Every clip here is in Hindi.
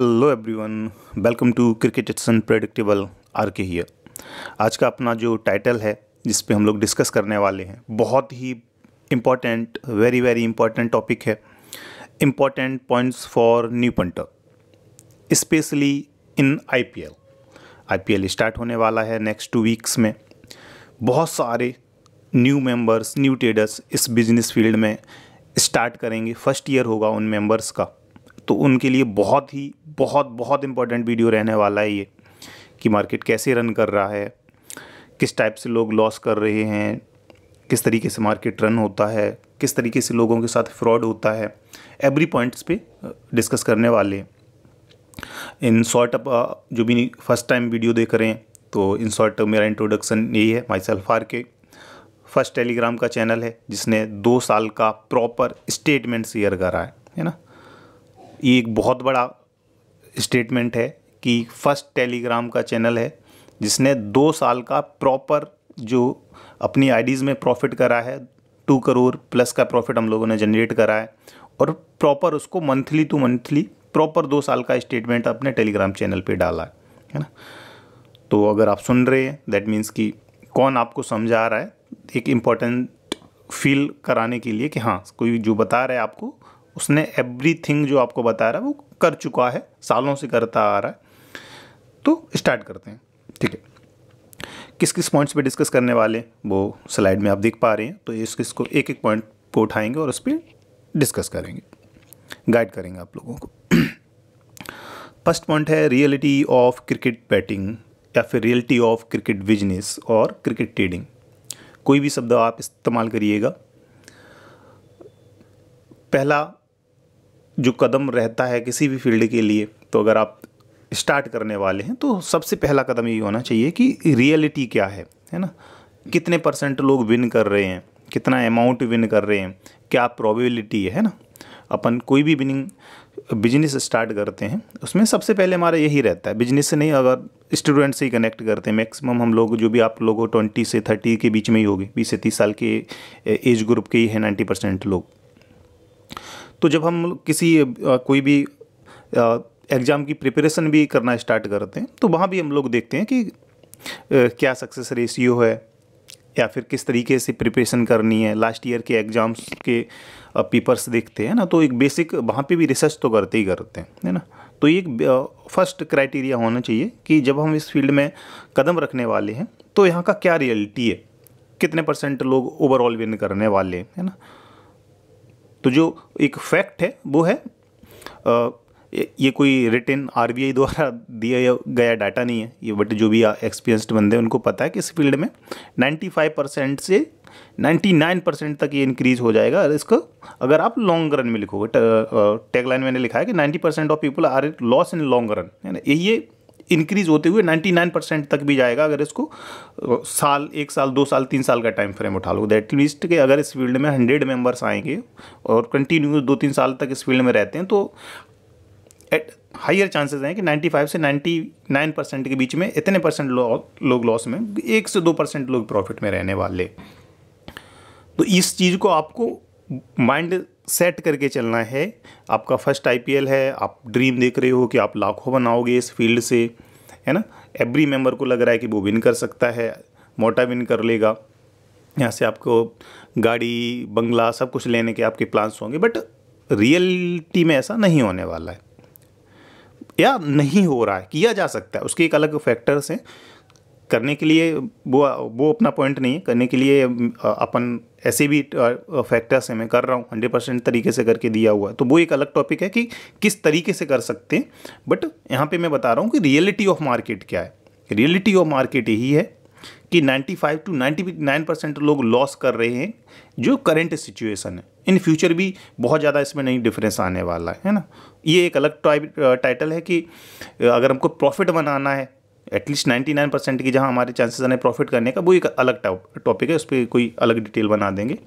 Hello everyone, welcome to cricket it's unpredictable R K here. आज का अपना जो टाइटल है जिस पे हम लोग डिस्कस करने वाले हैं, बहुत ही important, very very important topic है। Important points for new punter, specially in IPL. IPL start होने वाला है नेक्स्ट 2 वीक्स में। बहुत सारे न्यू मेंबर्स, न्यू ट्रेडर्स इस बिजनेस फील्ड में स्टार्ट करेंगे। फर्स्ट ईयर होगा उन मेंबर्स का, तो उनके लिए बहुत इंपॉर्टेंट वीडियो रहने वाला है ये, कि मार्केट कैसे रन कर रहा है, किस टाइप से लोग लॉस कर रहे हैं, किस तरीके से मार्केट रन होता है, किस तरीके से लोगों के साथ फ्रॉड होता है। एवरी पॉइंट्स पे डिस्कस करने वाले हैं। इन शॉर्ट, जो भी फर्स्ट टाइम वीडियो देख रहे हैं, तो इन शॉर्ट मेरा इंट्रोडक्शन यही है। माई सेल्फ आर के, फर्स्ट टेलीग्राम का चैनल है जिसने 2 साल का प्रॉपर स्टेटमेंट शेयर करा है ना। ये एक बहुत बड़ा स्टेटमेंट है कि फर्स्ट टेलीग्राम का चैनल है जिसने 2 साल का प्रॉपर जो अपनी आईडीज़ में प्रॉफिट करा है, 2 करोड़ प्लस का प्रॉफिट हम लोगों ने जनरेट करा है, और प्रॉपर उसको मंथली टू मंथली प्रॉपर 2 साल का स्टेटमेंट अपने टेलीग्राम चैनल पे डाला है ना। तो अगर आप सुन रहे हैं, दैट मीन्स कि कौन आपको समझा रहा है, एक इम्पॉर्टेंट फील कराने के लिए कि हाँ, कोई जो बता रहा है आपको, उसने एवरीथिंग जो आपको बता रहा है वो कर चुका है, सालों से करता आ रहा है। तो स्टार्ट करते हैं, ठीक है। किस किस पॉइंट्स पे डिस्कस करने वाले वो स्लाइड में आप देख पा रहे हैं। तो इसको एक एक पॉइंट को उठाएंगे और उस पर डिस्कस करेंगे, गाइड करेंगे आप लोगों को। फर्स्ट पॉइंट है रियलिटी ऑफ क्रिकेट बैटिंग, या फिर रियलिटी ऑफ क्रिकेट बिजनेस और क्रिकेट ट्रेडिंग। कोई भी शब्द आप इस्तेमाल करिएगा। पहला जो कदम रहता है किसी भी फील्ड के लिए, तो अगर आप स्टार्ट करने वाले हैं तो सबसे पहला कदम ये होना चाहिए कि रियलिटी क्या है ना। कितने % लोग विन कर रहे हैं, कितना अमाउंट विन कर रहे हैं, क्या प्रोबेबिलिटी है ना। अपन कोई भी बिजनेस स्टार्ट करते हैं उसमें सबसे पहले हमारा यही रहता है। बिजनेस से नहीं, अगर स्टूडेंट से ही कनेक्ट करते हैं, मैक्सिमम हम लोग जो भी आप लोगों 20 से 30 के बीच में ही होगी, 20 से 30 साल के एज ग्रुप के ही है 90% लोग। तो जब हम किसी कोई भी एग्ज़ाम की प्रिपरेशन भी करना स्टार्ट करते हैं, तो वहाँ भी हम लोग देखते हैं कि क्या सक्सेस रेशियो है, या फिर किस तरीके से प्रिपरेशन करनी है। लास्ट ईयर के एग्ज़ाम्स के पेपर्स देखते हैं ना, तो एक बेसिक वहाँ पे भी रिसर्च तो करते ही करते हैं, है ना। तो ये एक फर्स्ट क्राइटेरिया होना चाहिए कि जब हम इस फील्ड में कदम रखने वाले हैं तो यहाँ का क्या रियलिटी है, कितने % लोग ओवरऑल विन करने वाले हैं, है ना। तो जो एक फैक्ट है वो है, ये कोई रिटन आरबीआई द्वारा दिया गया डाटा नहीं है ये, बट जो भी एक्सपीरियंस्ड बंदे हैं उनको पता है कि इस फील्ड में 95% से 99% तक ये इंक्रीज़ हो जाएगा। इसको अगर आप लॉन्ग रन में लिखोगे, टैगलाइन मैंने लिखा है कि 90% of people are loss in long run, है ना। ये इंक्रीज होते हुए 99% तक भी जाएगा अगर इसको साल, 1 साल, 2 साल, 3 साल का टाइम फ्रेम उठा लो। दैट मीन्स कि अगर इस फील्ड में 100 मेंबर्स आएंगे और कंटिन्यू 2-3 साल तक इस फील्ड में रहते हैं, तो एट हाइयर चांसेस हैं कि 95 से 99% के बीच में इतने % लोग लॉस में, 1 से 2% लोग प्रॉफिट में रहने वाले। तो इस चीज़ को आपको माइंड सेट करके चलना है। आपका फर्स्ट आईपीएल है, आप ड्रीम देख रहे हो कि आप लाखों बनाओगे इस फील्ड से, है ना। एवरी मेंबर को लग रहा है कि वो विन कर सकता है, मोटा विन कर लेगा, यहाँ से आपको गाड़ी, बंगला सब कुछ लेने के आपके प्लान्स होंगे। बट रियलिटी में ऐसा नहीं होने वाला है, या नहीं हो रहा है। किया जा सकता है, उसके एक अलग फैक्टर्स हैं। करने के लिए वो अपना पॉइंट नहीं है, करने के लिए अपन ऐसे भी फैक्टर्स हैं। मैं कर रहा हूँ 100% तरीके से करके दिया हुआ है, तो वो एक अलग टॉपिक है कि किस तरीके से कर सकते हैं। बट यहाँ पे मैं बता रहा हूँ कि रियलिटी ऑफ मार्केट क्या है। रियलिटी ऑफ मार्केट यही है कि 95 to 99% लोग लॉस कर रहे हैं, जो करंट सिचुएशन है। इन फ्यूचर भी बहुत ज़्यादा इसमें नहीं डिफरेंस आने वाला है ना। ये एक अलग टाइटल है कि अगर हमको प्रॉफिट बनाना है एटलीस्ट 99% की, जहाँ हमारे चांसेस हैं प्रॉफिट करने का, वो एक अलग टॉपिक है, उस पर कोई अलग डिटेल बना देंगे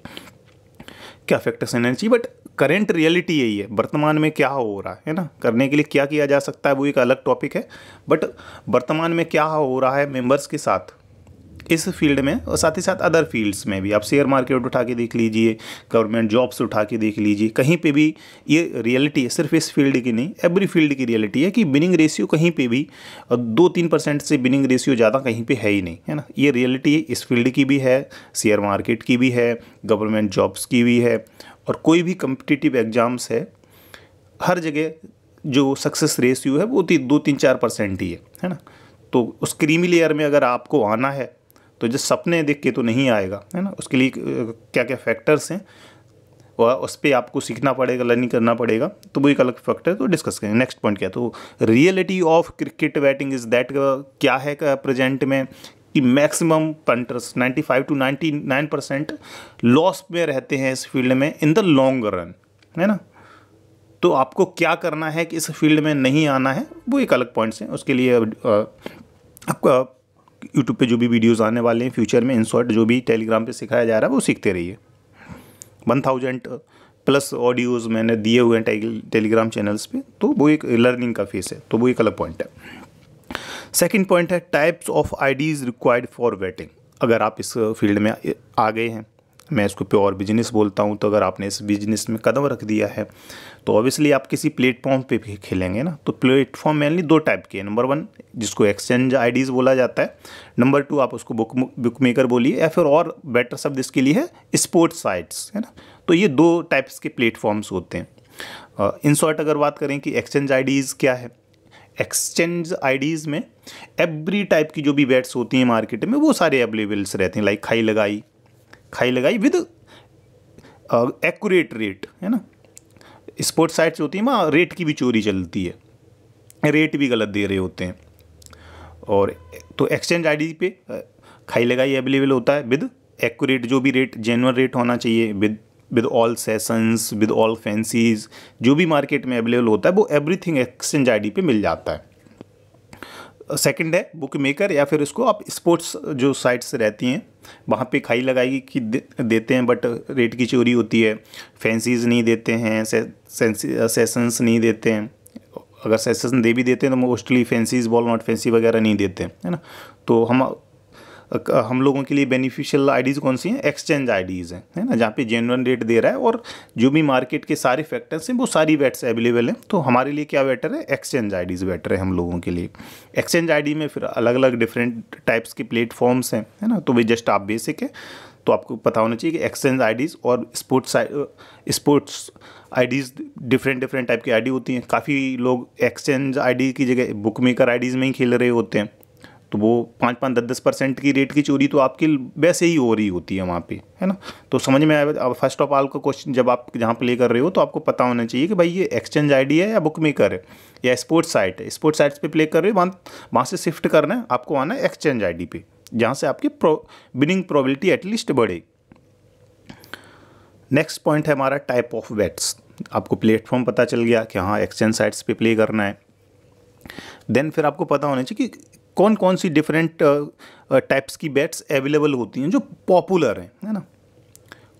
क्या factors energy. But current reality यही है, वर्तमान में क्या हो रहा है ना। करने के लिए क्या किया जा सकता है वो एक अलग टॉपिक है, बट वर्तमान में क्या हो रहा है मेंबर्स के साथ, इस फील्ड में और साथ ही साथ अदर फील्ड्स में भी, आप शेयर मार्केट उठा के देख लीजिए, गवर्नमेंट जॉब्स उठा के देख लीजिए, कहीं पे भी ये रियलिटी है, सिर्फ इस फील्ड की नहीं, एवरी फील्ड की रियलिटी है कि विनिंग रेशियो कहीं पे भी 2-3% से विनिंग रेशियो ज़्यादा कहीं पे है ही नहीं, है ना। ये रियलिटी इस फील्ड की भी है, शेयर मार्केट की भी है, गवर्नमेंट जॉब्स की भी है, और कोई भी कम्पिटिटिव एग्जाम्स है, हर जगह जो सक्सेस रेशियो है वो 2-3-4% ही है ना। तो उस क्रीमी लेयर में अगर आपको आना है तो जो सपने देख के तो नहीं आएगा, है ना। उसके लिए क्या क्या फैक्टर्स हैं और उस पर आपको सीखना पड़ेगा, लर्निंग करना पड़ेगा, तो वो एक अलग फैक्टर तो डिस्कस करेंगे। नेक्स्ट पॉइंट क्या, तो reality of cricket batting is that, क्या है प्रेजेंट में कि मैक्सिमम पंटर्स 95 to 99% लॉस में रहते हैं इस फील्ड में इन द लॉन्ग रन, है ना। तो आपको क्या करना है कि इस फील्ड में नहीं आना है, वो एक अलग पॉइंट्स हैं। उसके लिए आपका यूट्यूब पे जो भी वीडियोस आने वाले हैं फ्यूचर में, इन शॉर्ट जो भी टेलीग्राम पे सिखाया जा रहा है वो सीखते रहिए। 1000+ ऑडियोज़ मैंने दिए हुए हैं टेलीग्राम चैनल्स पे, तो वो एक लर्निंग का फेस है, तो वो एक अलग पॉइंट है। सेकंड पॉइंट है types of IDs required for batting. अगर आप इस फील्ड में आ गए हैं, मैं इसको प्योर बिजनेस बोलता हूँ, तो अगर आपने इस बिजनेस में कदम रख दिया है तो ऑब्वियसली आप किसी प्लेटफॉर्म पे भी खेलेंगे ना। तो प्लेटफॉर्म मेनली 2 टाइप के हैं। नंबर 1 जिसको एक्सचेंज आईडीज़ बोला जाता है, नंबर 2 आप उसको बुक मेकर बोलिए, या फिर और बेटर शब्द इसके लिए है स्पोर्ट्स साइट्स, है ना। तो ये 2 टाइप्स के प्लेटफॉर्म्स होते हैं। इन शॉर्ट अगर बात करें कि एक्सचेंज आईडीज़ क्या है, एक्सचेंज आईडीज़ में एवरी टाइप की जो भी बेट्स होती हैं मार्केट में वो सारे अवेलेबल्स रहते हैं, लाइक खाई लगाई विद एक्यूरेट रेट, है ना। स्पोर्ट्स साइट्स होती हैं वहाँ रेट की भी चोरी चलती है, रेट भी गलत दे रहे होते हैं। और तो एक्सचेंज आईडी पे खाई लगाई अवेलेबल होता है विद एक्यूरेट, जो भी रेट जेन्युइन रेट होना चाहिए, with all sessions, with all fancies, जो भी मार्केट में अवेलेबल होता है वो एवरीथिंग एक्सचेंज आईडी पे मिल जाता है। सेकंड है बुक मेकर, या फिर उसको आप स्पोर्ट्स जो साइट्स रहती हैं वहाँ पे खाई लगाई की देते हैं, बट रेट की चोरी होती है, फैंसीज नहीं देते हैं, सेशंस नहीं देते हैं। अगर सेशन दे भी देते हैं तो mostly fancies ball not fancy वगैरह नहीं देते हैं, है ना। तो हम लोगों के लिए बेनिफिशियल आईडीज़ कौन सी हैं, एक्सचेंज आईडीज़ हैं, है ना, जहाँ पे जेन्युइन रेट दे रहा है और जो भी मार्केट के सारे फैक्टर्स हैं वो सारी बेट्स अवेलेबल हैं। तो हमारे लिए क्या बेटर है, एक्सचेंज आईडीज़ बेटर है हम लोगों के लिए। एक्सचेंज आईडी में फिर अलग अलग डिफरेंट टाइप्स के प्लेटफॉर्म्स हैं, है ना। तो वे जस्ट आप बेसिक है, तो आपको पता होना चाहिए कि एक्सचेंज आईडीज़ और स्पोर्ट्स आईडीज़ डिफरेंट टाइप की आईडी होती हैं। काफ़ी लोग एक्सचेंज आईडी की जगह बुक मेकर आईडीज़ में ही खेल रहे होते हैं, तो वो 5-10% की रेट की चोरी तो आपकी वैसे ही हो रही होती है वहाँ पे, है ना। तो समझ में आया। अब फर्स्ट ऑफ ऑल का क्वेश्चन जब आप जहाँ प्ले कर रहे हो तो आपको पता होना चाहिए कि भाई ये एक्सचेंज आईडी है या बुक मेकर है या स्पोर्ट्स साइट है। स्पोर्ट्स साइट्स पे प्ले कर रहे हो, वहाँ से शिफ्ट करना है, आपको आना है एक्सचेंज आईडी पे, जहाँ से आपकी विनिंग प्रोबेबिलिटी एटलीस्ट बढ़े। नेक्स्ट पॉइंट है हमारा टाइप ऑफ बेट्स। आपको प्लेटफॉर्म पता चल गया कि हाँ एक्सचेंज साइट्स पे प्ले करना है। देन फिर आपको पता होना चाहिए कि कौन कौन सी डिफरेंट टाइप्स की बेट्स अवेलेबल होती हैं जो पॉपुलर हैं, है ना।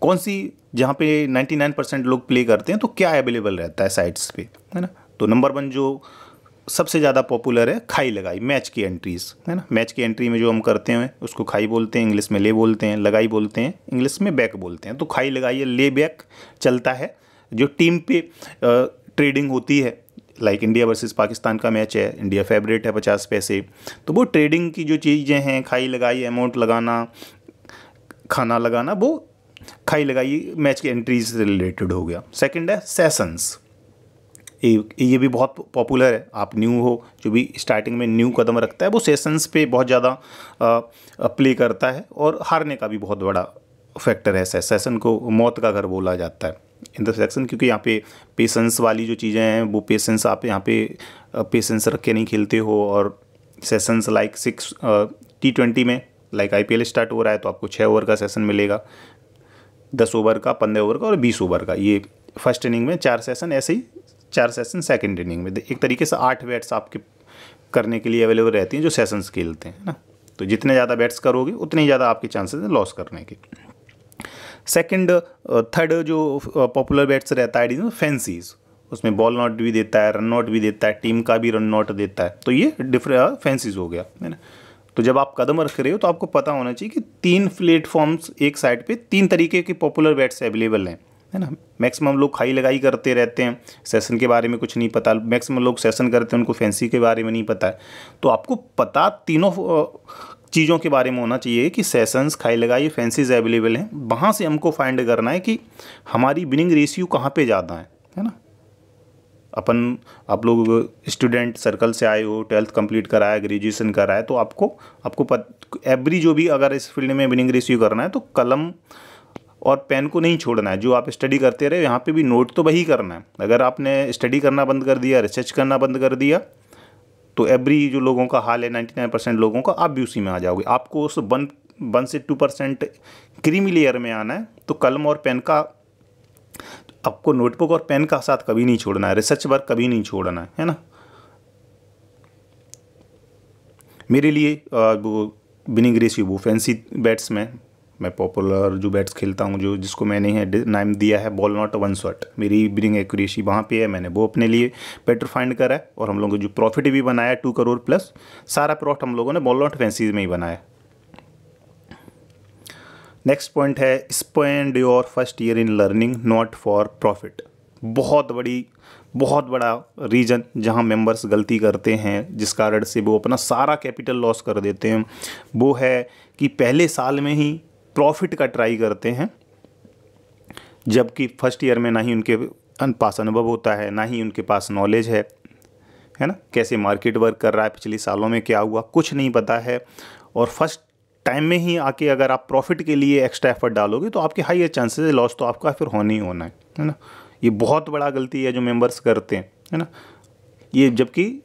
कौन सी जहाँ पे 99% लोग प्ले करते हैं तो क्या अवेलेबल रहता है साइट्स पे, है ना। तो नंबर 1 जो सबसे ज़्यादा पॉपुलर है, खाई लगाई, मैच की एंट्रीज़, है ना। मैच की एंट्री में जो हम करते हैं उसको खाई बोलते हैं, इंग्लिश में ले बोलते हैं, लगाई बोलते हैं, इंग्लिश में बैक बोलते हैं। तो खाई लगाई या ले बैक चलता है जो टीम पे ट्रेडिंग होती है, लाइक इंडिया वर्सेस पाकिस्तान का मैच है, इंडिया फेवरेट है 50 पैसे, तो वो ट्रेडिंग की जो चीज़ें हैं, खाई लगाई, अमाउंट लगाना, खाना लगाना, वो खाई लगाई मैच की एंट्रीज से रिलेटेड हो गया। सेकंड है सेशंस, ये भी बहुत पॉपुलर है। आप न्यू हो, जो भी स्टार्टिंग में न्यू कदम रखता है वो सेशंस पे बहुत ज़्यादा प्ले करता है, और हारने का भी बहुत बड़ा फैक्टर है। सेशन को मौत का घर बोला जाता है इन द सेक्शन, क्योंकि यहाँ पे पेशेंस वाली जो चीज़ें हैं वो पेशेंस आप यहाँ पे पेशेंस रख के नहीं खेलते हो। और सेशंस लाइक 6 T20 में, लाइक IPL स्टार्ट हो रहा है तो आपको 6 ओवर का सेशन मिलेगा, 10 ओवर का, 15 ओवर का और 20 ओवर का। ये फर्स्ट इनिंग में 4 सेशन, ऐसे ही 4 सेशन सेकंड इनिंग में। एक तरीके से 8 बैट्स आपके करने के लिए अवेलेबल रहती हैं जो सेशंस खेलते हैं ना। तो जितने ज़्यादा बैट्स करोगे उतने ही ज़्यादा आपके चांसेस हैं लॉस करने के। थर्ड जो पॉपुलर बैट्स रहता है आईडी फैंसीज, उसमें बॉल नॉट भी देता है, रन नॉट भी देता है, टीम का भी रन नॉट देता है। तो ये डिफरेंट फैंसीज हो गया, है ना। तो जब आप कदम रख रहे हो तो आपको पता होना चाहिए कि 3 प्लेटफॉर्म्स एक साइड पे 3 तरीके के पॉपुलर बेट्स अवेलेबल हैं, है ना। मैक्सिमम लोग खाई लगाई करते रहते हैं, सेशन के बारे में कुछ नहीं पता। मैक्सिमम लोग सेशन करते हैं, उनको फैंसी के बारे में नहीं पता है। तो आपको पता तीनों चीज़ों के बारे में होना चाहिए कि सेशंस, खाई लगाई, फैंसीज अवेलेबल हैं। वहाँ से हमको फाइंड करना है कि हमारी विनिंग रेशियो कहाँ पे ज़्यादा है ना। आप लोग स्टूडेंट सर्कल से आए हो, 12th कंप्लीट करा है, ग्रेजुएशन करा है, तो आपको एवरी जो भी अगर इस फील्ड में विनिंग रेशियो करना है तो कलम और पेन को नहीं छोड़ना है। जो आप स्टडी करते रहे यहाँ पे भी नोट तो वही करना है। अगर आपने स्टडी करना बंद कर दिया, रिसर्च करना बंद कर दिया, तो एवरी जो लोगों का हाल है 99% लोगों का, आप भी उसी में आ जाओगे। आपको उस 1 से 2% क्रीमी लेयर में आना है। तो कलम और पेन का आपको नोटबुक और पेन का साथ कभी नहीं छोड़ना है, रिसर्च वर्क कभी नहीं छोड़ना है ना। मेरे लिए वो विनिंग रेशियो, वो फैंसी बैट्स में मैं पॉपुलर जो बैट्स खेलता हूँ, जो जिसको मैंने है नाम दिया है बॉल नॉट वन शॉट, मेरी विनिंग एक्यूरेसी वहाँ पे है। मैंने वो अपने लिए बेटर फाइंड करा है और हम लोगों को जो प्रॉफिट भी बनाया 2 करोड़ प्लस, सारा प्रॉफिट हम लोगों ने बॉल नॉट फैंसीज में ही बनाया। नेक्स्ट पॉइंट है spend your first year in learning not for profit. बहुत बड़ा रीज़न जहां मेंबर्स गलती करते हैं, जिस कारण से वो अपना सारा कैपिटल लॉस कर देते हैं, वो है कि पहले साल में ही प्रॉफिट का ट्राई करते हैं, जबकि फर्स्ट ईयर में ना ही उनके पास अनुभव होता है, ना ही उनके पास नॉलेज है ना। कैसे मार्केट वर्क कर रहा है, पिछले सालों में क्या हुआ, कुछ नहीं पता है। और फर्स्ट टाइम में ही आके अगर आप प्रॉफिट के लिए एक्स्ट्रा एफर्ट डालोगे तो आपके हाई चांसेस है लॉस तो आपका फिर होना ही होना है ना। ये बहुत बड़ा गलती है जो मेंबर्स करते हैं, है ना। ये जबकि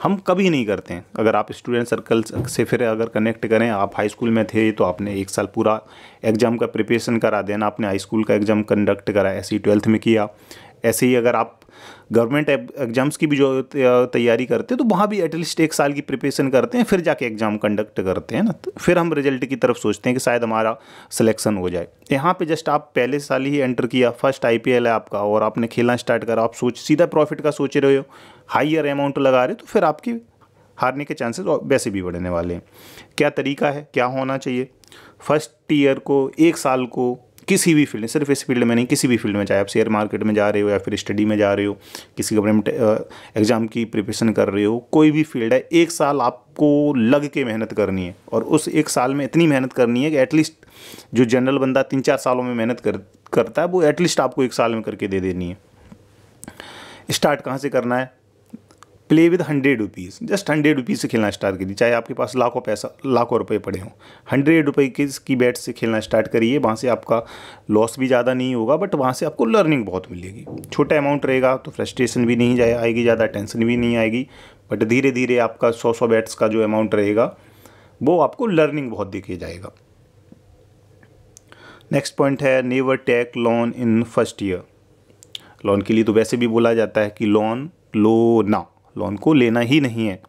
हम कभी नहीं करते हैं। अगर आप स्टूडेंट सर्कल से फिर अगर कनेक्ट करें, आप हाई स्कूल में थे तो आपने 1 साल पूरा एग्ज़ाम का प्रिपरेशन करा देना, आपने हाई स्कूल का एग्ज़ाम कंडक्ट करा, ऐसे ही 12th में किया। ऐसे ही अगर आप गवर्नमेंट एग्जाम्स की भी जो तैयारी करते हैं तो वहाँ भी एटलीस्ट 1 साल की प्रिपरेशन करते हैं, फिर जाके एग्ज़ाम कंडक्ट करते हैं ना। तो फिर हम रिजल्ट की तरफ सोचते हैं कि शायद हमारा सिलेक्शन हो जाए। यहाँ पे जस्ट आप पहले साल ही एंटर किया, फर्स्ट IPL है आपका और आपने खेलना स्टार्ट करा, आप सीधा प्रॉफिट का सोच रहे हो, हाईयर अमाउंट लगा रहे हो, तो फिर आपकी हारने के चांसेस वैसे भी बढ़ने वाले हैं। क्या तरीका है, क्या होना चाहिए? फर्स्ट ईयर को 1 साल को किसी भी फील्ड में, सिर्फ इस फील्ड में नहीं, किसी भी फील्ड में, चाहे आप शेयर मार्केट में जा रहे हो या फिर स्टडी में जा रहे हो, किसी गवर्नमेंट एग्ज़ाम की प्रिपरेशन कर रहे हो, कोई भी फील्ड है, 1 साल आपको लग के मेहनत करनी है। और उस 1 साल में इतनी मेहनत करनी है कि एटलीस्ट जो जनरल बंदा 3-4 सालों में मेहनत करता है, वो एटलीस्ट आपको 1 साल में करके दे देनी है। स्टार्ट कहाँ से करना है? Play with 100 rupees, just 100 rupees से खेलना स्टार्ट करिए। चाहे आपके पास लाखों रुपए पड़े हों, 100 रुपये की बैट से खेलना स्टार्ट करिए। वहाँ से आपका लॉस भी ज़्यादा नहीं होगा, बट वहाँ से आपको लर्निंग बहुत मिलेगी। छोटा अमाउंट रहेगा तो फ्रस्ट्रेशन भी नहीं आएगी, ज़्यादा टेंशन भी नहीं आएगी, बट धीरे धीरे आपका 100 बैट्स का जो अमाउंट रहेगा वो आपको लर्निंग बहुत दिखे जाएगा। नेक्स्ट पॉइंट है never take loan in first year. Loan के लिए तो वैसे भी बोला जाता है कि लोन लो ना, लोन को लेना ही नहीं है,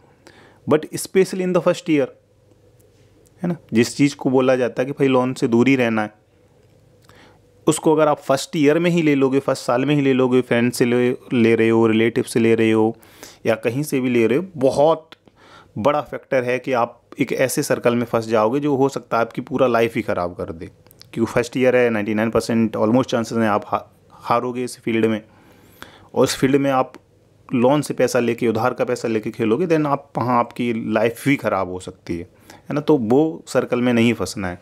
but specially in the first year, है ना। जिस चीज़ को बोला जाता है कि भाई लोन से दूर ही रहना है, उसको अगर आप फर्स्ट ईयर में ही ले लोगे, फर्स्ट साल में ही ले लोगे, फ्रेंड से ले रहे हो, रिलेटिव से ले रहे हो या कहीं से भी ले रहे हो, बहुत बड़ा फैक्टर है कि आप एक ऐसे सर्कल में फंस जाओगे जो हो सकता है आपकी पूरा लाइफ ही ख़राब कर दे। क्योंकि फर्स्ट ईयर है, 99% ऑलमोस्ट चांसेस हैं आप हारोगे इस फील्ड में। और इस फील्ड में आप लोन से पैसा लेके, उधार का पैसा लेके खेलोगे, देन आप वहाँ आपकी लाइफ भी ख़राब हो सकती है ना। तो वो सर्कल में नहीं फंसना है।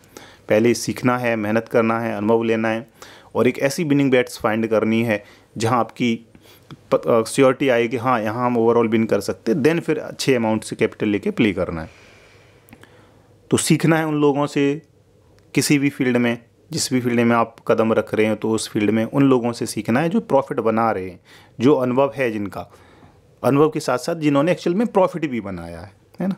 पहले सीखना है, मेहनत करना है, अनुभव लेना है और एक ऐसी विनिंग बैट्स फाइंड करनी है जहाँ आपकी श्योरिटी आए कि हाँ यहाँ हम ओवरऑल विन कर सकते, देन फिर अच्छे अमाउंट से कैपिटल लेके प्ले करना है। तो सीखना है उन लोगों से, किसी भी फील्ड में, जिस भी फील्ड में आप कदम रख रहे हैं, तो उस फील्ड में उन लोगों से सीखना है जो प्रॉफिट बना रहे हैं, जो अनुभव है, जिनका अनुभव के साथ साथ जिन्होंने एक्चुअल में प्रॉफिट भी बनाया है ना।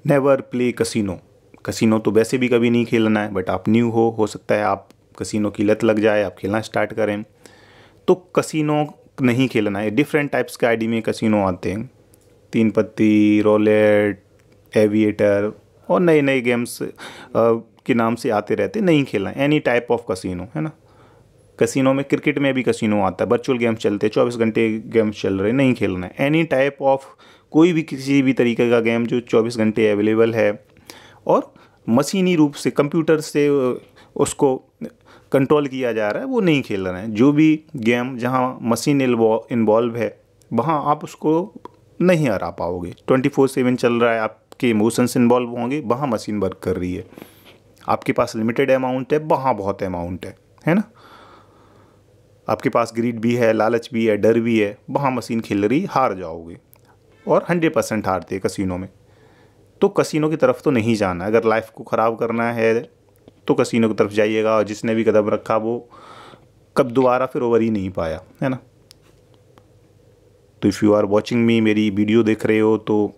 Never play casino. कसिनो तो वैसे भी कभी नहीं खेलना है, बट आप न्यू हो सकता है आप कसिनो की लत लग जाए, आप खेलना स्टार्ट करें, तो कसिनो नहीं खेलना है। डिफरेंट टाइप्स के आईडी में कसिनो आते हैं, 3 पत्ती, रोलेट, एविएटर और नए नए गेम्स के नाम से आते रहते, नहीं खेलना, एनी टाइप ऑफ कसिनो, है ना। कसिनो में, क्रिकेट में भी कसिनो आता है, वर्चुअल गेम्स चलते हैं, 24 घंटे गेम्स चल रहे हैं, नहीं खेलना है। एनी टाइप ऑफ कोई भी किसी भी तरीके का गेम जो 24 घंटे अवेलेबल है और मशीनी रूप से कंप्यूटर से उसको कंट्रोल किया जा रहा है, वो नहीं खेल रहे हैं। जो भी गेम जहाँ मशीन इन्वॉल्व है वहाँ आप उसको नहीं हरा पाओगे। 24/7 चल रहा है, आपके इमोशंस इन्वॉल्व होंगे, वहाँ मशीन वर्क कर रही है। आपके पास लिमिटेड अमाउंट है, वहाँ बहुत अमाउंट है ना। आपके पास ग्रीड भी है, लालच भी है, डर भी है, वहाँ मशीन खेल रही, हार जाओगे। और 100% हारते हैं कसिनो में। तो कसिनो की तरफ तो नहीं जाना। अगर लाइफ को ख़राब करना है तो कसिनो की तरफ जाइएगा, और जिसने भी कदम रखा वो कब दोबारा फिर ओवर ही नहीं पाया, है ना। तो if you are watching me, मेरी वीडियो देख रहे हो, तो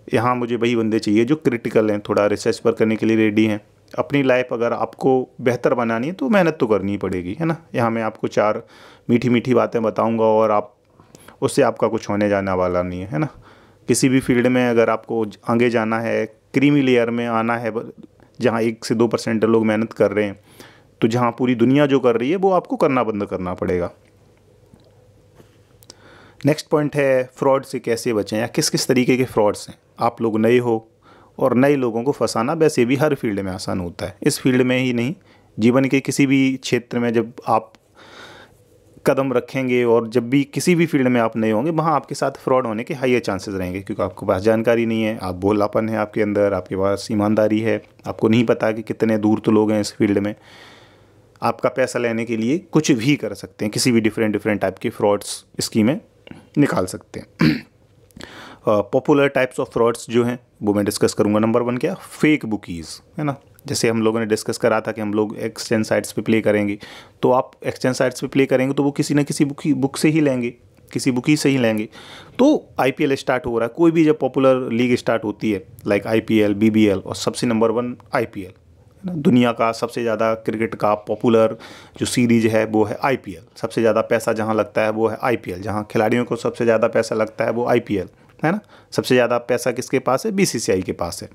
यहाँ मुझे वही बंदे चाहिए जो क्रिटिकल हैं, थोड़ा रिसर्च पर करने के लिए रेडी हैं। अपनी लाइफ अगर आपको बेहतर बनानी है तो मेहनत तो करनी ही पड़ेगी, है ना। यहाँ मैं आपको 4 मीठी मीठी बातें बताऊँगा और आप उससे आपका कुछ होने जाने वाला नहीं है ना। किसी भी फील्ड में अगर आपको आगे जाना है, क्रीमी लेयर में आना है, जहाँ 1 से 2% लोग मेहनत कर रहे हैं, तो जहाँ पूरी दुनिया जो कर रही है वो आपको करना बंद करना पड़ेगा। नेक्स्ट पॉइंट है फ्रॉड से कैसे बचें, या किस किस तरीके के फ्रॉड्स हैं। आप लोग नए हो और नए लोगों को फंसाना वैसे भी हर फील्ड में आसान होता है। इस फील्ड में ही नहीं, जीवन के किसी भी क्षेत्र में जब आप कदम रखेंगे और जब भी किसी भी फील्ड में आप नए होंगे, वहाँ आपके साथ फ्रॉड होने के हाई चांसेस रहेंगे, क्योंकि आपके पास जानकारी नहीं है, आप भोलापन है आपके अंदर, आपके पास ईमानदारी है, आपको नहीं पता कि कितने दूर तो लोग हैं इस फील्ड में। आपका पैसा लेने के लिए कुछ भी कर सकते हैं, किसी भी डिफरेंट टाइप के फ्रॉड्स स्कीमें निकाल सकते हैं। पॉपुलर टाइप्स ऑफ फ्रॉड्स जो हैं वो मैं डिस्कस करूँगा। नंबर 1 क्या, फेक बुकीज़, है ना। जैसे हम लोगों ने डिस्कस करा था कि हम लोग एक्सचेंज साइट्स पे प्ले करेंगे, तो आप एक्सचेंज साइट्स पे प्ले करेंगे तो वो किसी न किसी बुक से ही लेंगे, किसी बुकी से ही लेंगे। तो IPL स्टार्ट हो रहा है, कोई भी जब पॉपुलर लीग स्टार्ट होती है, लाइक IPL, BBL, और सबसे नंबर 1 IPL, है ना। दुनिया का सबसे ज़्यादा क्रिकेट का पॉपुलर जो सीरीज है वो है IPL। सबसे ज़्यादा पैसा जहाँ लगता है वो है IPL, जहाँ खिलाड़ियों को सबसे ज़्यादा पैसा लगता है वो IPL, है ना। सबसे ज़्यादा पैसा किसके पास है, BCCI के पास है।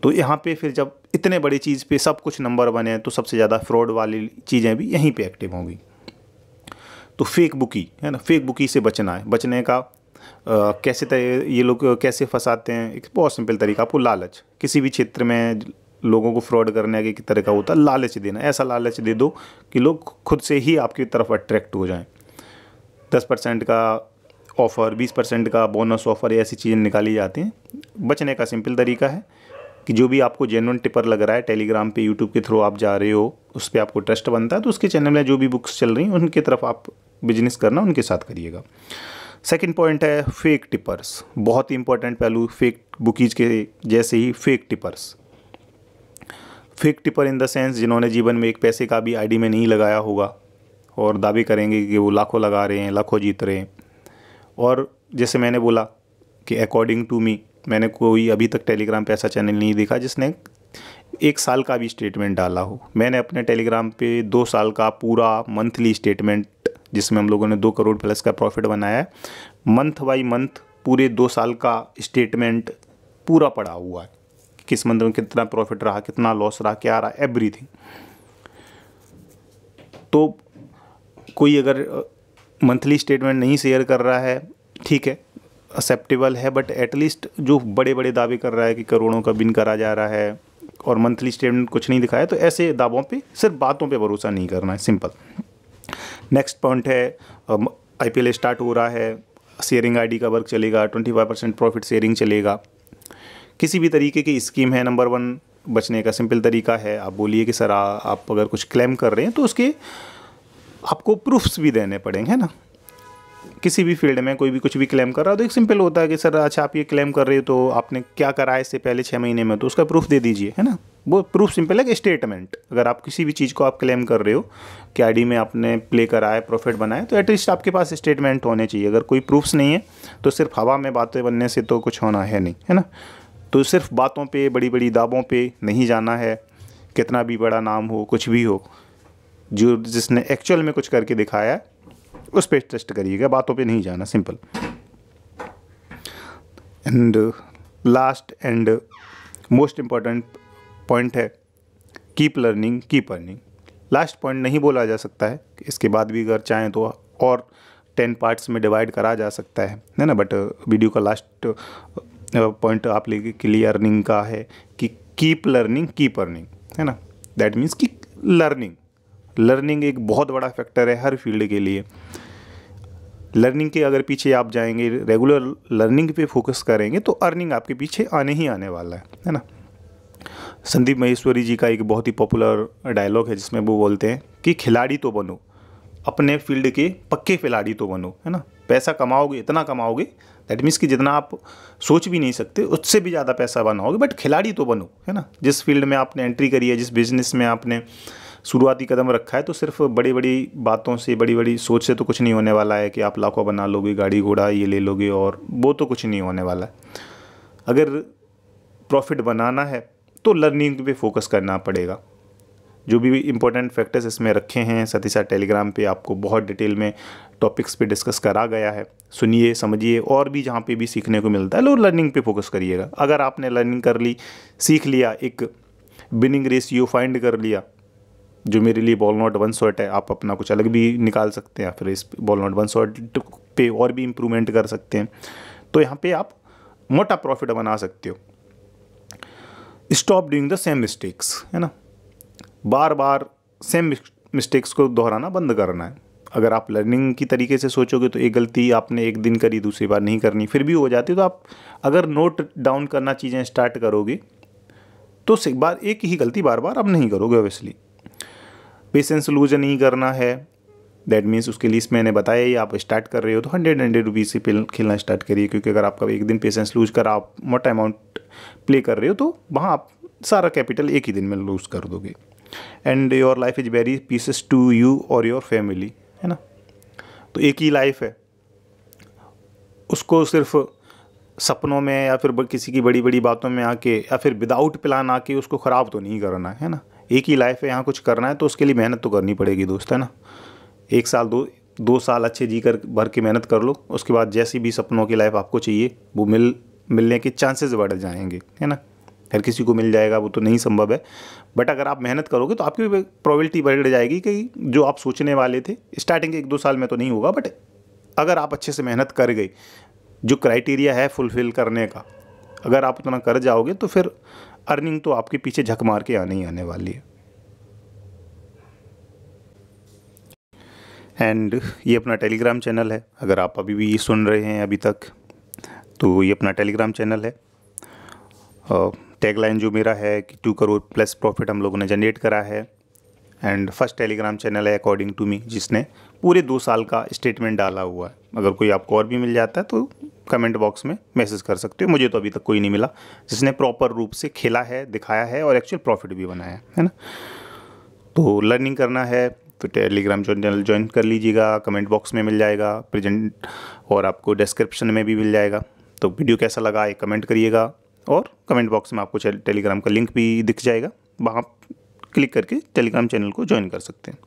तो यहाँ पे फिर जब इतने बड़ी चीज़ पे सब कुछ नंबर 1 है, तो सबसे ज़्यादा फ्रॉड वाली चीज़ें भी यहीं पे एक्टिव होंगी। तो फेक बुकी, है ना, फेक बुकी से बचना है। बचने का कैसे ये लोग कैसे फंसाते हैं, एक बहुत सिंपल तरीका, आपको लालच, किसी भी क्षेत्र में लोगों को फ्रॉड करने के तरह का होता है, लालच देना। ऐसा लालच दे दो कि लोग खुद से ही आपकी तरफ अट्रैक्ट हो जाएं। 10% का ऑफ़र, 20% का बोनस ऑफ़र, ऐसी चीज़ें निकाली जाती हैं। बचने का सिंपल तरीका है कि जो भी आपको जेन्युइन टिपर लग रहा है, टेलीग्राम पे, यूट्यूब के थ्रू आप जा रहे हो, उस पर आपको ट्रस्ट बनता है, तो उसके चैनल में जो भी बुक्स चल रही हैं उनकी तरफ आप बिजनेस करना उनके साथ करिएगा। सेकंड पॉइंट है फेक टिपर्स, बहुत ही इंपॉर्टेंट पहलू, फेक बुकीज़ के जैसे ही fake tippers. Fake tipper in the sense जिन्होंने जीवन में एक पैसे का भी आईडी में नहीं लगाया होगा और दावे करेंगे कि वो लाखों लगा रहे हैं, लाखों जीत रहे हैं। और जैसे मैंने बोला कि अकॉर्डिंग टू मी, मैंने कोई अभी तक टेलीग्राम पे ऐसा चैनल नहीं देखा जिसने 1 साल का भी स्टेटमेंट डाला हो। मैंने अपने टेलीग्राम पे 2 साल का पूरा मंथली स्टेटमेंट, जिसमें हम लोगों ने 2 करोड़ प्लस का प्रॉफिट बनाया है, मंथ बाई मंथ पूरे 2 साल का स्टेटमेंट पूरा पड़ा हुआ है। किस मंथ में कितना प्रॉफिट रहा, कितना लॉस रहा, क्या रहा, एवरीथिंग। तो कोई अगर मंथली स्टेटमेंट नहीं शेयर कर रहा है, ठीक है, एक्सेप्टेबल है, बट एटलीस्ट जो बड़े बड़े दावे कर रहा है कि करोड़ों का बिन करा जा रहा है और मंथली स्टेटमेंट कुछ नहीं दिखाया, तो ऐसे दावों पे, सिर्फ बातों पे भरोसा नहीं करना है, सिंपल। नेक्स्ट पॉइंट है IPL स्टार्ट हो रहा है, शेयरिंग आईडी का वर्क चलेगा, 25% प्रॉफिट शेयरिंग चलेगा। किसी भी तरीके की स्कीम है, नंबर 1 बचने का सिंपल तरीका है, आप बोलिए कि सर आप अगर कुछ क्लेम कर रहे हैं तो उसके आपको प्रूफ्स भी देने पड़ेंगे, है ना। किसी भी फील्ड में कोई भी कुछ भी क्लेम कर रहा है तो एक सिंपल होता है कि सर अच्छा आप ये क्लेम कर रहे हो तो आपने क्या करा है इससे पहले 6 महीने में, तो उसका प्रूफ दे दीजिए, है ना। वो प्रूफ सिंपल है कि स्टेटमेंट। अगर आप किसी भी चीज़ को आप क्लेम कर रहे हो कि आईडी में आपने प्ले करा है, प्रॉफिट बनाए, तो एटलीस्ट आपके पास स्टेटमेंट होने चाहिए। अगर कोई प्रूफ्स नहीं है तो सिर्फ हवा में बातें बनने से तो कुछ होना है नहीं, है ना। तो सिर्फ बातों पे, बड़ी बड़ी दावों पे नहीं जाना है, कितना भी बड़ा नाम हो, कुछ भी हो, जो जिसने एक्चुअल में कुछ करके दिखाया है उस पर टेस्ट करिएगा, बातों पे नहीं जाना, simple. And last and most important point है keep learning keep earning. Last point नहीं बोला जा सकता है, इसके बाद भी अगर चाहें तो और 10 पार्ट्स में डिवाइड करा जा सकता है ना। बट वीडियो का लास्ट पॉइंट आप लेके के लिए अर्निंग का है कि कीप लर्निंग कीप अर्निंग, है ना। दैट मीन्स कि लर्निंग एक बहुत बड़ा फैक्टर है हर फील्ड के लिए। लर्निंग के अगर पीछे आप जाएंगे, रेगुलर लर्निंग पे फोकस करेंगे तो अर्निंग आपके पीछे आने ही आने वाला है ना। संदीप माहेश्वरी जी का एक बहुत ही पॉपुलर डायलॉग है जिसमें वो बोलते हैं कि खिलाड़ी तो बनो, अपने फील्ड के पक्के खिलाड़ी तो बनो, है ना। पैसा कमाओगे, इतना कमाओगे, दैट मीन्स कि जितना आप सोच भी नहीं सकते उससे भी ज़्यादा पैसा बनाओगे, बट खिलाड़ी तो बनो, है ना। जिस फील्ड में आपने एंट्री करी है, जिस बिजनेस में आपने शुरुआती कदम रखा है, तो सिर्फ बड़ी बड़ी बातों से, बड़ी बड़ी सोच से तो कुछ नहीं होने वाला है कि आप लाखों बना लोगे, गाड़ी घोड़ा ये ले लोगे, और वो तो कुछ नहीं होने वाला है। अगर प्रॉफिट बनाना है तो लर्निंग पे फोकस करना पड़ेगा। जो भी इंपॉर्टेंट फैक्टर्स इसमें रखे हैं साथ ही साथ टेलीग्राम पे आपको बहुत डिटेल में टॉपिक्स पे डिस्कस करा गया है, सुनिए समझिए, और भी जहाँ पे भी सीखने को मिलता है लो लर्निंग पे फोकस करिएगा। अगर आपने लर्निंग कर ली, सीख लिया, एक विनिंग रेशियो फाइंड कर लिया, जो मेरे लिए बॉल नॉट वन शॉट है, आप अपना कुछ अलग भी निकाल सकते हैं, फिर इस बॉल नॉट वन शॉट पे और भी इम्प्रूवमेंट कर सकते हैं, तो यहाँ पे आप मोटा प्रॉफिट बना सकते हो। Stop doing the same mistakes, है ना। बार बार सेम मिस्टेक्स को दोहराना बंद करना है। अगर आप लर्निंग की तरीके से सोचोगे तो एक गलती आपने एक दिन करी, दूसरी बार नहीं करनी, फिर भी हो जाती, तो आप अगर नोट डाउन करना चीज़ें स्टार्ट करोगे तो एक ही गलती बार बार अब नहीं करोगे। ऑब्वियसली पेशेंस लूज नहीं करना है, दैट मीन्स उसके लिए मैंने बताया ही, आप स्टार्ट कर रहे हो तो 100 रुपीज़ से खेलना स्टार्ट करिए, क्योंकि अगर आपका एक दिन पेशेंस लूज कर आप मोटा अमाउंट प्ले कर रहे हो तो वहाँ आप सारा कैपिटल एक ही दिन में लूज कर दोगे। And your life is very pieces to you और योर फैमिली, है ना। तो एक ही लाइफ है, उसको सिर्फ सपनों में या फिर किसी की बड़ी बड़ी बातों में आके या फिर विदाउट प्लान आके उसको ख़राब तो नहीं करना है ना। एक ही लाइफ है, यहाँ कुछ करना है तो उसके लिए मेहनत तो करनी पड़ेगी दोस्त, है ना। 1 साल 2 साल अच्छे जी कर भर के मेहनत कर लो, उसके बाद जैसी भी सपनों की लाइफ आपको चाहिए वो मिलने के चांसेस बढ़ जाएंगे, है ना। हर किसी को मिल जाएगा वो तो नहीं संभव है, बट अगर आप मेहनत करोगे तो आपकी प्रोबेबिलिटी बढ़ जाएगी कि जो आप सोचने वाले थे स्टार्टिंग के 1-2 साल में तो नहीं होगा, बट अगर आप अच्छे से मेहनत कर गए, जो क्राइटेरिया है फुलफ़िल करने का, अगर आप उतना कर जाओगे तो फिर अर्निंग तो आपके पीछे झक मार के आने ही आने वाली है। एंड ये अपना टेलीग्राम चैनल है, अगर आप अभी भी सुन रहे हैं अभी तक, तो ये अपना टेलीग्राम चैनल है। टैगलाइन जो मेरा है कि 2 करोड़ प्लस प्रॉफिट हम लोगों ने जनरेट करा है। एंड फर्स्ट टेलीग्राम चैनल है अकॉर्डिंग टू मी, जिसने पूरे 2 साल का स्टेटमेंट डाला हुआ है। अगर कोई आपको और भी मिल जाता है तो कमेंट बॉक्स में मैसेज कर सकते हो। मुझे तो अभी तक कोई नहीं मिला जिसने प्रॉपर रूप से खेला है, दिखाया है और एक्चुअल प्रॉफिट भी बनाया है ना। तो लर्निंग करना है तो टेलीग्राम चैनल ज्वाइन कर लीजिएगा, कमेंट बॉक्स में मिल जाएगा प्रेजेंट, और आपको डिस्क्रिप्शन में भी मिल जाएगा। तो वीडियो कैसा लगा ये कमेंट करिएगा, और कमेंट बॉक्स में आपको टेलीग्राम का लिंक भी दिख जाएगा, वहाँ क्लिक करके टेलीग्राम चैनल को ज्वाइन कर सकते हैं।